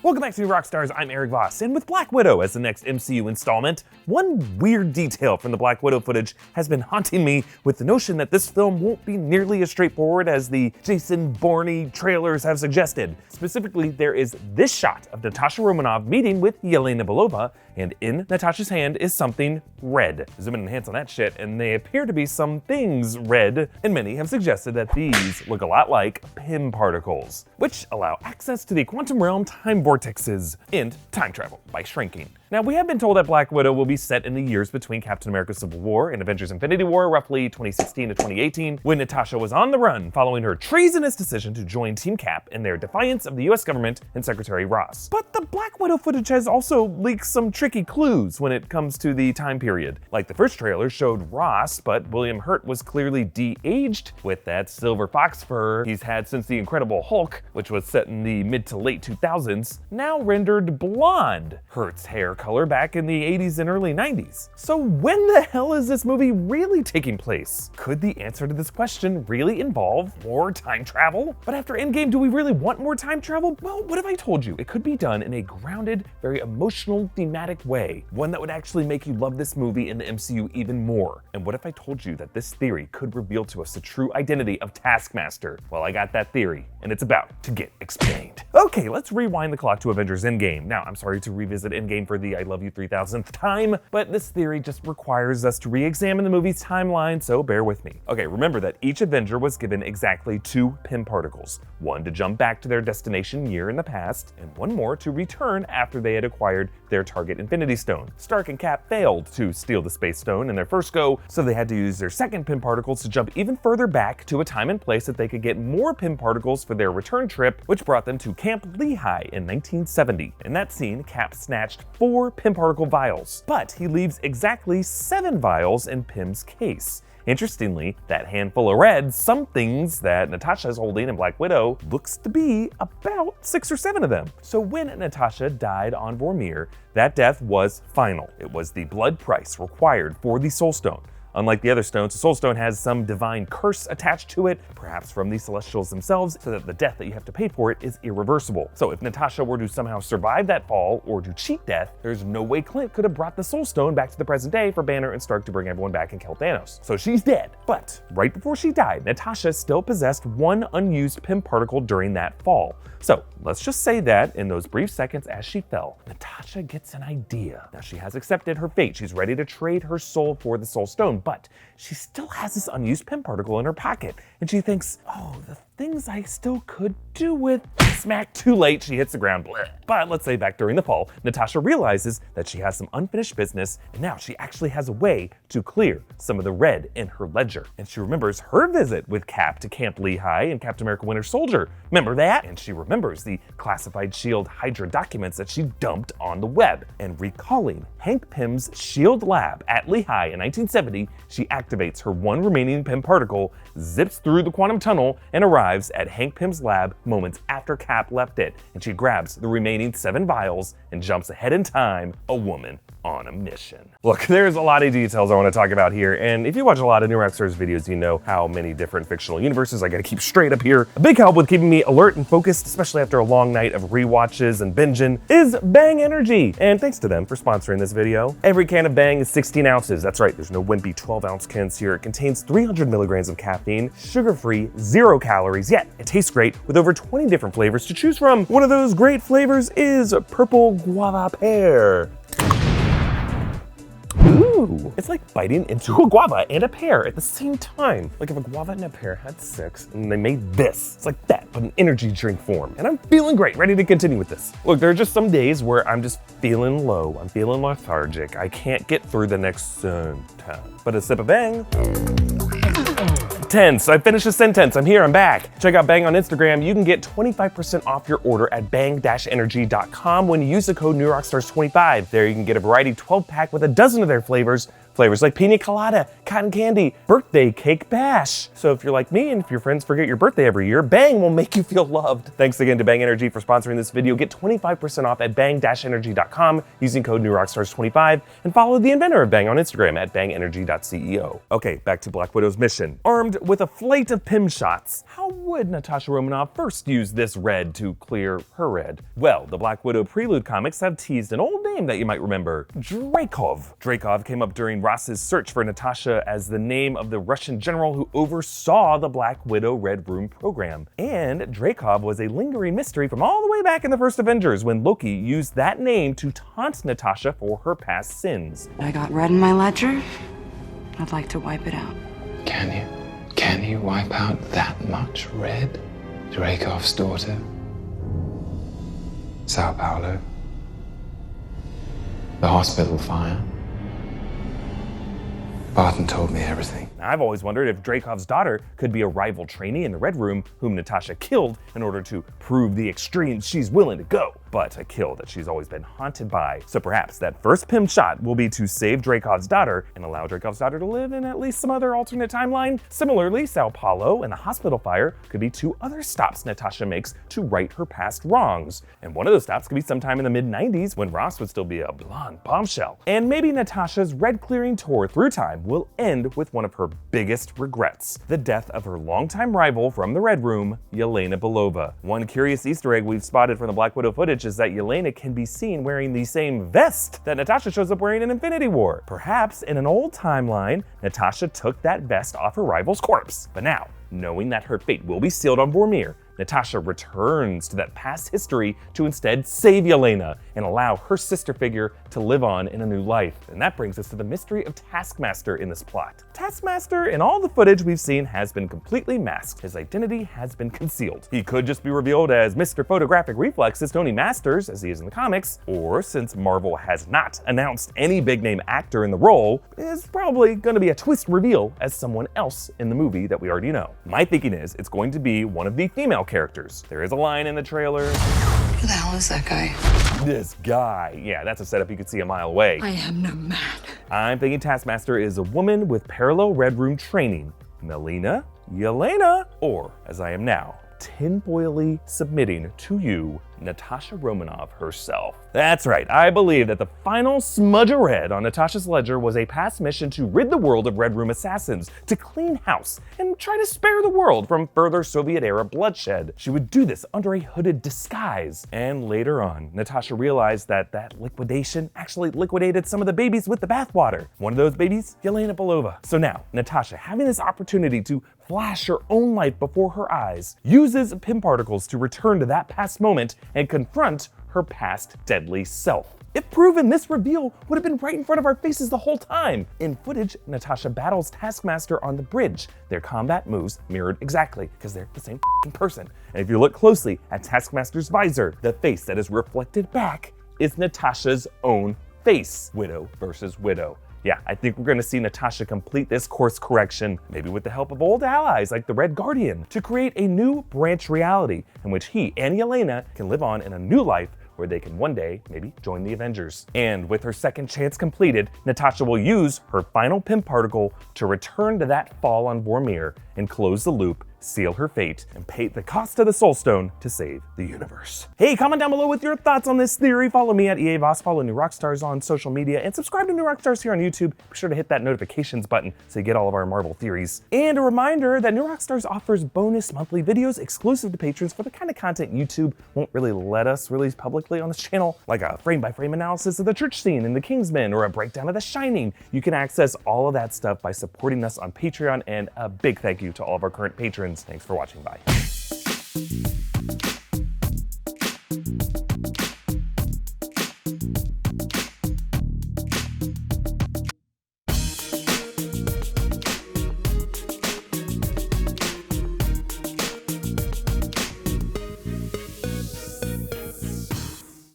Welcome back to Rockstars, I'm Erik Voss, and with Black Widow as the next MCU installment, one weird detail from the Black Widow footage has been haunting me with the notion that this film won't be nearly as straightforward as the Jason Bourne trailers have suggested. Specifically, there is this shot of Natasha Romanoff meeting with Yelena Belova, and in Natasha's hand is something red. Zoom in and enhance on that shit, and they appear to be some things red, and many have suggested that these look a lot like Pym Particles, which allow access to the quantum realm time vortexes and time travel by shrinking. Now, we have been told that Black Widow will be set in the years between Captain America Civil War and Avengers Infinity War, roughly 2016 to 2018, when Natasha was on the run following her treasonous decision to join Team Cap in their defiance of the US government and Secretary Ross. But the Black Widow footage has also leaked some tricky clues when it comes to the time period. Like the first trailer showed Ross, but William Hurt was clearly de-aged with that silver fox fur he's had since the Incredible Hulk, which was set in the mid to late 2000s, now rendered blonde. Hurt's hair color back in the 80s and early 90s. So when the hell is this movie really taking place? Could the answer to this question really involve more time travel? But after Endgame, do we really want more time travel? Well, what if I told you it could be done in a grounded, very emotional, thematic way? One that would actually make you love this movie and the MCU even more. And what if I told you that this theory could reveal to us the true identity of Taskmaster? Well, I got that theory, and it's about to get explained. Okay, let's rewind the clock to Avengers Endgame. Now, I'm sorry to revisit Endgame for the I love you 3000th time, but this theory just requires us to re-examine the movie's timeline, so bear with me. Okay, remember that each Avenger was given exactly 2 Pym Particles, one to jump back to their destination year in the past, and one more to return after they had acquired their target Infinity Stone. Stark and Cap failed to steal the Space Stone in their first go, so they had to use their second Pym Particles to jump even further back to a time and place that they could get more Pym Particles for their return trip, which brought them to Camp Lehigh in 1970. In that scene, Cap snatched 4 Pym Particle vials, but he leaves exactly 7 vials in Pym's case. Interestingly, that handful of red somethings that Natasha is holding in Black Widow looks to be about 6 or 7 of them. So when Natasha died on Vormir, that death was final. It was the blood price required for the Soul Stone. Unlike the other stones, the Soul Stone has some divine curse attached to it, perhaps from the Celestials themselves, so that the death that you have to pay for it is irreversible. So if Natasha were to somehow survive that fall or to cheat death, there's no way Clint could have brought the Soul Stone back to the present day for Banner and Stark to bring everyone back and kill Thanos. So she's dead. But right before she died, Natasha still possessed 1 unused Pym Particle during that fall. So let's just say that in those brief seconds as she fell, Natasha gets an idea. Now she has accepted her fate. She's ready to trade her soul for the Soul Stone, but she still has this unused Pym Particle in her pocket. And she thinks, oh, the things I still could do with. Smack, too late, she hits the ground. Blech. But let's say back during the fall, Natasha realizes that she has some unfinished business, and now she actually has a way to clear some of the red in her ledger. And she remembers her visit with Cap to Camp Lehigh and Captain America Winter Soldier. Remember that? And she remembers the classified SHIELD Hydra documents that she dumped on the web. And recalling Hank Pym's SHIELD lab at Lehigh in 1970, she activates her 1 remaining Pym Particle, zips through the quantum tunnel, and arrives at Hank Pym's lab moments after Cap left it. And she grabs the remaining 7 vials and jumps ahead in time, a woman on a mission. Look, there's a lot of details I want to talk about here, and if you watch a lot of New Rockstars videos, you know how many different fictional universes I gotta keep straight up here. A big help with keeping me alert and focused, especially after a long night of rewatches and binging, is Bang Energy, and thanks to them for sponsoring this video. Every can of Bang is 16 ounces. That's right, there's no wimpy 12-ounce cans here. It contains 300 milligrams of caffeine, sugar-free, 0 calories, yet it tastes great with over 20 different flavors to choose from. One of those great flavors is purple guava pear. Ooh, it's like biting into a guava and a pear at the same time. Like if a guava and a pear had sex and they made this. It's like that, but in energy drink form. And I'm feeling great, ready to continue with this. Look, there are just some days where I'm just feeling low. I'm feeling lethargic. I can't get through the next sentence. But a sip of Bang. Tense. I finished a sentence. I'm here. I'm back. Check out Bang on Instagram. You can get 25% off your order at bang-energy.com when you use the code NewRockstars25. There you can get a variety 12-pack with a dozen of their flavors, Flavors like pina colada, cotton candy, birthday cake bash. So if you're like me and if your friends forget your birthday every year, Bang will make you feel loved. Thanks again to Bang Energy for sponsoring this video. Get 25% off at bang-energy.com using code NewRockstars25 and follow the inventor of Bang on Instagram at bangenergy.ceo. Okay, back to Black Widow's mission. Armed with a flight of Pym shots, how would Natasha Romanoff first use this red to clear her red? Well, the Black Widow Prelude comics have teased an old name that you might remember, Dreykov. Dreykov came up during Ross's search for Natasha as the name of the Russian general who oversaw the Black Widow Red Room program. And Dreykov was a lingering mystery from all the way back in the first Avengers when Loki used that name to taunt Natasha for her past sins. I got red in my ledger. I'd like to wipe it out. Can you? Can you wipe out that much red? Dreykov's daughter? Sao Paulo? The hospital fire? Barton told me everything. I've always wondered if Dreykov's daughter could be a rival trainee in the Red Room whom Natasha killed in order to prove the extremes she's willing to go, but a kill that she's always been haunted by. So perhaps that first Pym shot will be to save Dreykov's daughter and allow Dreykov's daughter to live in at least some other alternate timeline. Similarly, Sao Paulo and the hospital fire could be two other stops Natasha makes to right her past wrongs. And one of those stops could be sometime in the mid-90s when Ross would still be a blonde bombshell. And maybe Natasha's red clearing tour through time will end with one of her biggest regrets, the death of her longtime rival from the Red Room, Yelena Belova. One curious Easter egg we've spotted from the Black Widow footage is that Yelena can be seen wearing the same vest that Natasha shows up wearing in Infinity War. Perhaps in an old timeline, Natasha took that vest off her rival's corpse. But now, knowing that her fate will be sealed on Vormir, Natasha returns to that past history to instead save Yelena and allow her sister figure to live on in a new life. And that brings us to the mystery of Taskmaster in this plot. Taskmaster, in all the footage we've seen, has been completely masked. His identity has been concealed. He could just be revealed as Mr. Photographic Reflexes Tony Masters, as he is in the comics, or since Marvel has not announced any big name actor in the role, is probably going to be a twist reveal as someone else in the movie that we already know. My thinking is it's going to be one of the female characters. There is a line in the trailer. Who the hell is that guy? This guy. Yeah, that's a setup you could see a mile away. I am no man. I'm thinking Taskmaster is a woman with parallel Red Room training. Melina, Yelena, or as I am now, tinfoily submitting to you, Natasha Romanoff herself. That's right, I believe that the final smudge of red on Natasha's ledger was a past mission to rid the world of Red Room assassins, to clean house, and try to spare the world from further Soviet-era bloodshed. She would do this under a hooded disguise. And later on, Natasha realized that that liquidation actually liquidated some of the babies with the bathwater. One of those babies, Yelena Belova. So now, Natasha, having this opportunity to flash her own life before her eyes, uses Pym Particles to return to that past moment and confront her past deadly self. If proven, this reveal would have been right in front of our faces the whole time. In footage, Natasha battles Taskmaster on the bridge. Their combat moves mirrored exactly, because they're the same person. And if you look closely at Taskmaster's visor, the face that is reflected back is Natasha's own face. Widow versus widow. Yeah, I think we're gonna see Natasha complete this course correction, maybe with the help of old allies like the Red Guardian, to create a new branch reality in which he and Yelena can live on in a new life where they can one day maybe join the Avengers. And with her second chance completed, Natasha will use her final Pym particle to return to that fall on Vormir and close the loop, seal her fate, and pay the Costa the Soul Stone to save the universe. Hey, comment down below with your thoughts on this theory. Follow me at EA Voss, follow New Rockstars on social media, and subscribe to New Rockstars here on YouTube. Be sure to hit that notifications button so you get all of our Marvel theories. And a reminder that New Rockstars offers bonus monthly videos exclusive to patrons for the kind of content YouTube won't really let us release publicly on this channel, like a frame-by-frame analysis of the church scene in The Kingsman or a breakdown of The Shining. You can access all of that stuff by supporting us on Patreon, and a big thank you to all of our current patrons. Thanks for watching. Bye.